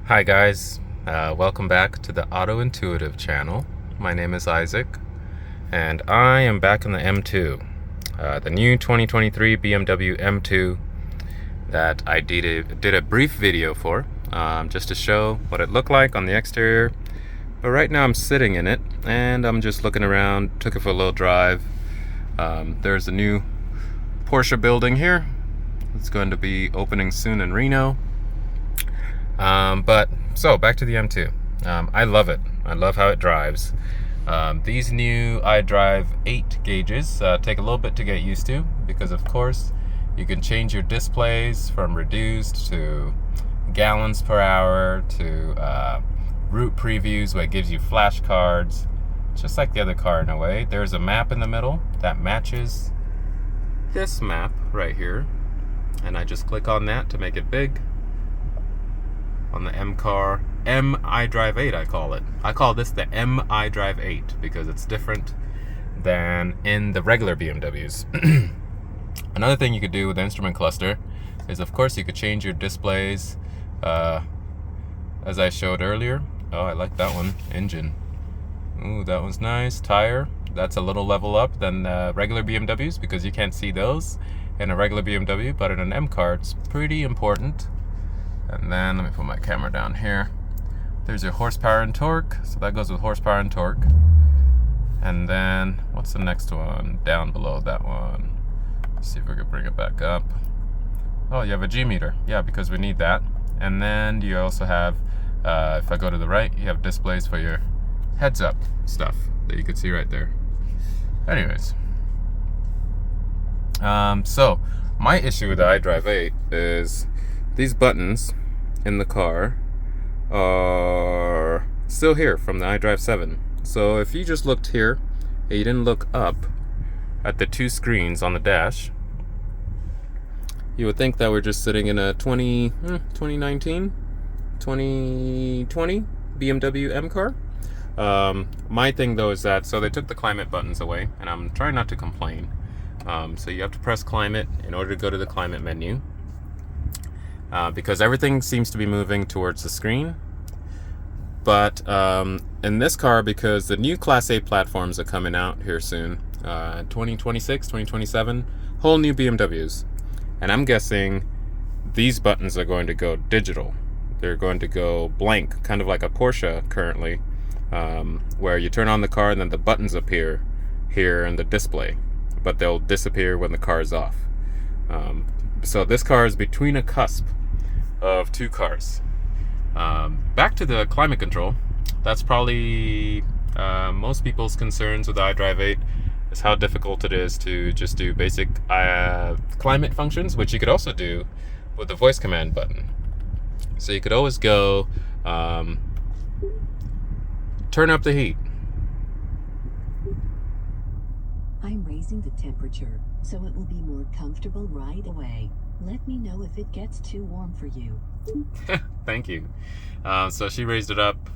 Hi guys, welcome back to the Auto Intuitive channel. My name is Isaac, and I am back in the M2, the new 2023 BMW M2 that I did a brief video for, just to show what it looked like on the exterior. But right now I'm sitting in it, and I'm just looking around, took it for a little drive. There's a new Porsche building here. It's going to be opening soon in Reno. So back to the M2. I love it. I love how it drives. These new iDrive 8 gauges take a little bit to get used to, because of course you can change your displays from reduced to gallons per hour to route previews where it gives you flashcards, just like the other car in a way. There's a map in the middle that matches this map right here, and I just click on that to make it big. On the M iDrive 8, I call it. I call this the M iDrive 8 because it's different than in the regular BMWs. Another thing you could do with the instrument cluster is, of course, you could change your displays, as I showed earlier. Oh, I like that one. Engine. Ooh, that one's nice. Tire. That's a little level up than regular BMWs because you can't see those in a regular BMW, but in an M car, it's pretty important. And then let me put my camera down here. There's your horsepower and torque. So that goes with horsepower and torque. And then what's the next one? Down below that one. Let's see if we can bring it back up. Oh, you have a G meter. Yeah, because we need that. And then you also have, if I go to the right, you have displays for your heads up stuff that you can see right there. Anyways. So my issue with the iDrive 8 is these buttons in the car are still here from the iDrive 7. So if you just looked here and you didn't look up at the two screens on the dash, you would think that we're just sitting in a 2019, 2020 BMW M car. My thing though is that, so they took the climate buttons away, and I'm trying not to complain. So you have to press climate in order to go to the climate menu. Because everything seems to be moving towards the screen. But in this car, because the new Class A platforms are coming out here soon, 2026, 2027, whole new BMWs. And I'm guessing these buttons are going to go digital. They're going to go blank, kind of like a Porsche currently, where you turn on the car and then the buttons appear here in the display, but they'll disappear when the car is off. So this car is between a cusp of two cars. Back to the climate control. That's probably most people's concerns with the iDrive 8 is how difficult it is to just do basic climate functions, which you could also do with the voice command button. So you could always go turn up the heat. I'm raising the temperature so it will be more comfortable right away. Let me know if it gets too warm for you. Thank you. So she raised it up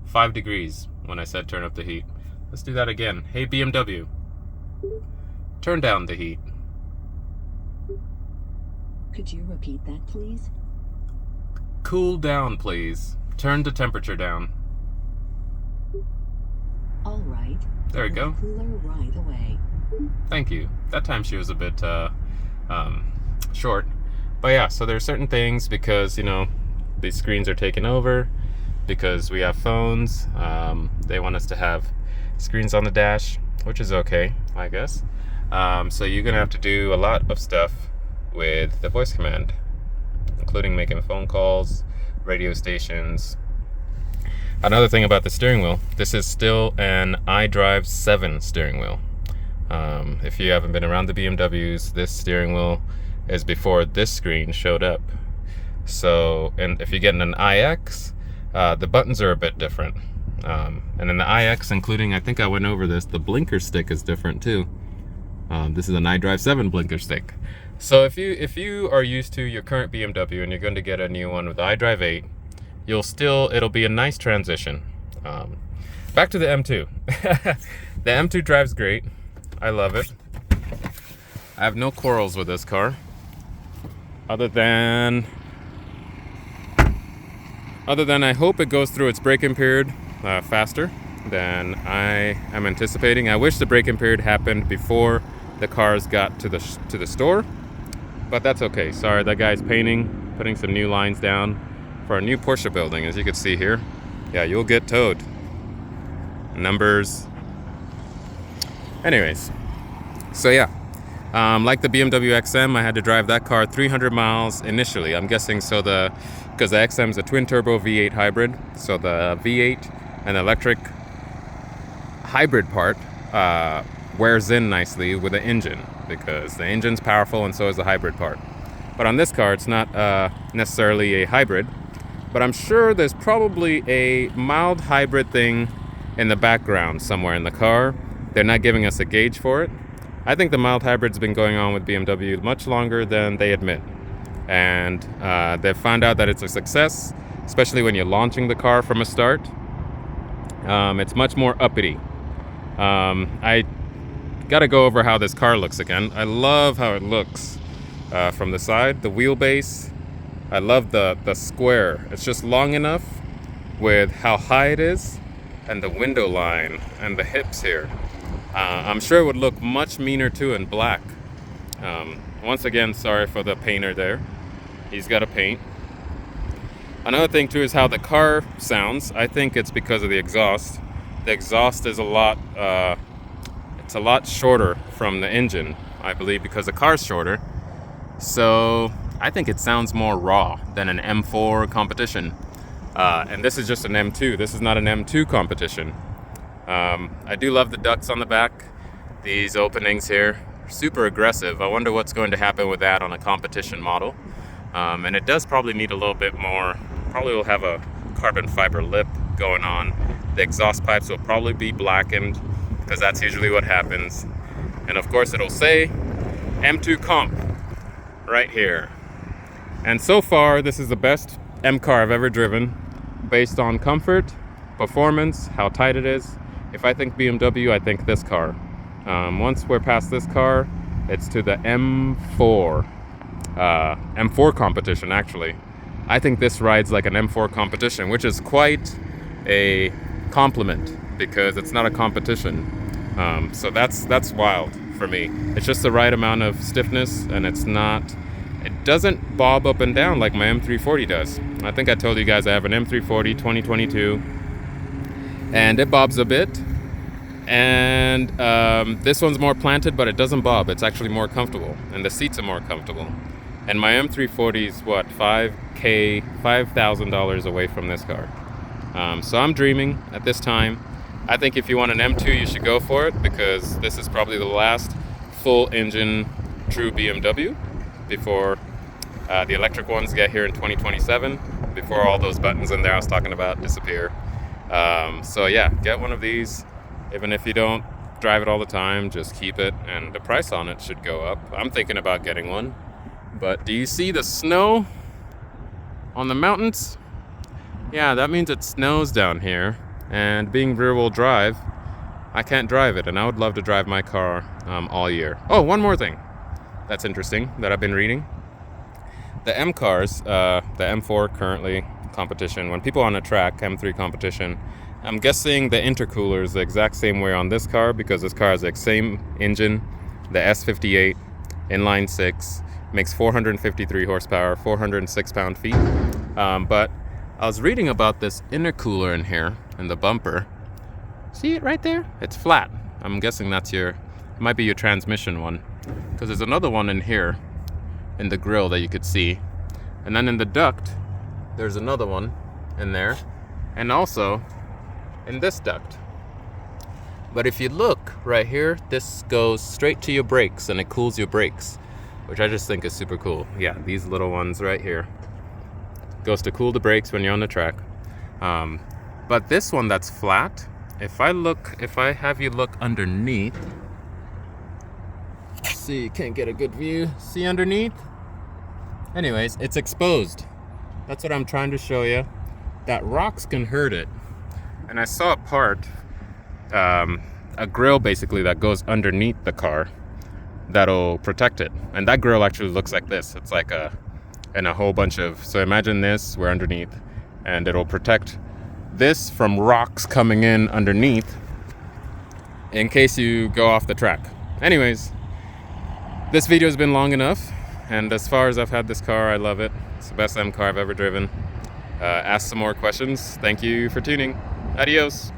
5 degrees when I said turn up the heat. Let's do that again. Hey BMW, turn down the heat. Could you repeat that, please? Cool down, please. Turn the temperature down. All right. There we go. Cooler right away. Thank you. That time she was a bit short. But yeah, so there are certain things, because, you know, these screens are taken over because we have phones. They want us to have screens on the dash, which is okay, I guess. So you're gonna have to do a lot of stuff with the voice command, including making phone calls, radio stations. Another thing about the steering wheel, this is still an iDrive 7 steering wheel. If you haven't been around the BMWs, this steering wheel is before this screen showed up. So, and if you get in an iX, the buttons are a bit different. And in the iX, including, I think I went over this, the blinker stick is different too. This is an iDrive 7 blinker stick. So if you are used to your current BMW and you're going to get a new one with iDrive 8, it'll be a nice transition. Back to the M2. The M2 drives great. I love it. I have no quarrels with this car, other than Other than I hope it goes through its break-in period faster than I am anticipating. I wish the break-in period happened before the cars got to the store, but that's okay. Sorry, that guy's painting, putting some new lines down for a new Porsche building, as you can see here. Yeah, you'll get towed. Numbers. Anyways, so yeah. Like the BMW XM, I had to drive that car 300 miles initially. I'm guessing because the XM is a twin turbo V8 hybrid, so the V8 and electric hybrid part wears in nicely with the engine, because the engine's powerful and so is the hybrid part. But on this car, it's not necessarily a hybrid, but I'm sure there's probably a mild hybrid thing in the background somewhere in the car. They're not giving us a gauge for it. I think the mild hybrid's been going on with BMW much longer than they admit. And they've found out that it's a success, especially when you're launching the car from a start. It's much more uppity. I gotta go over how this car looks again. I love how it looks from the side, the wheelbase. I love the square. It's just long enough with how high it is, and the window line and the hips here. I'm sure it would look much meaner too in black. Once again, sorry for the painter there. He's got to paint. Another thing too is how the car sounds. I think it's because of the exhaust. The exhaust is it's a lot shorter from the engine, I believe, because the car's shorter. So I think it sounds more raw than an M4 competition. And this is just an M2. This is not an M2 competition. I do love the ducts on the back. These openings here, super aggressive. I wonder what's going to happen with that on a competition model. And it does probably need a little bit more. Probably will have a carbon fiber lip going on. The exhaust pipes will probably be blackened, because that's usually what happens. And of course it'll say M2 comp right here. And so far this is the best M car I've ever driven, based on comfort, performance, how tight it is. If I think BMW, I think this car. Once we're past this car, it's to the M4 competition, actually. I think this rides like an M4 competition, which is quite a compliment, because it's not a competition. So that's wild for me. It's just the right amount of stiffness, and it doesn't bob up and down like my M340 does. I think I told you guys I have an M340 2022, and it bobs a bit. And this one's more planted, but it doesn't bob. It's actually more comfortable, and the seats are more comfortable. And my M340 is what, $5,000 away from this car. So I'm dreaming at this time. I think if you want an M2, you should go for it, because this is probably the last full engine true BMW before the electric ones get here in 2027, before all those buttons in there I was talking about disappear. So yeah, get one of these. Even if you don't drive it all the time, just keep it, and the price on it should go up. I'm thinking about getting one. But do you see the snow on the mountains? Yeah, that means it snows down here, and being rear-wheel drive, I can't drive it, and I would love to drive my car all year. Oh, one more thing that's interesting that I've been reading. The M cars, the M4 currently competition, when people on a track, M3 competition, I'm guessing the intercooler is the exact same way on this car, because this car has the same engine, the S58 inline 6, makes 453 horsepower, 406 pound-feet. But I was reading about this intercooler in here, in the bumper. See it right there? It's flat. I'm guessing it might be your transmission one, because there's another one in here, in the grill, that you could see. And then in the duct, there's another one in there, and also in this duct. But if you look right here, this goes straight to your brakes, and it cools your brakes, which I just think is super cool. Yeah, these little ones right here goes to cool the brakes when you're on the track. But this one that's flat, if I have you look underneath, see, you can't get a good view. See underneath? Anyways, it's exposed. That's what I'm trying to show you. That rocks can hurt it. And I saw a part, a grill basically that goes underneath the car that'll protect it. And that grill actually looks like this. It's like in a whole bunch of, so imagine this, we're underneath, and it'll protect this from rocks coming in underneath in case you go off the track. Anyways, this video has been long enough, and as far as I've had this car, I love it. It's the best M car I've ever driven. Ask some more questions. Thank you for tuning. Adios.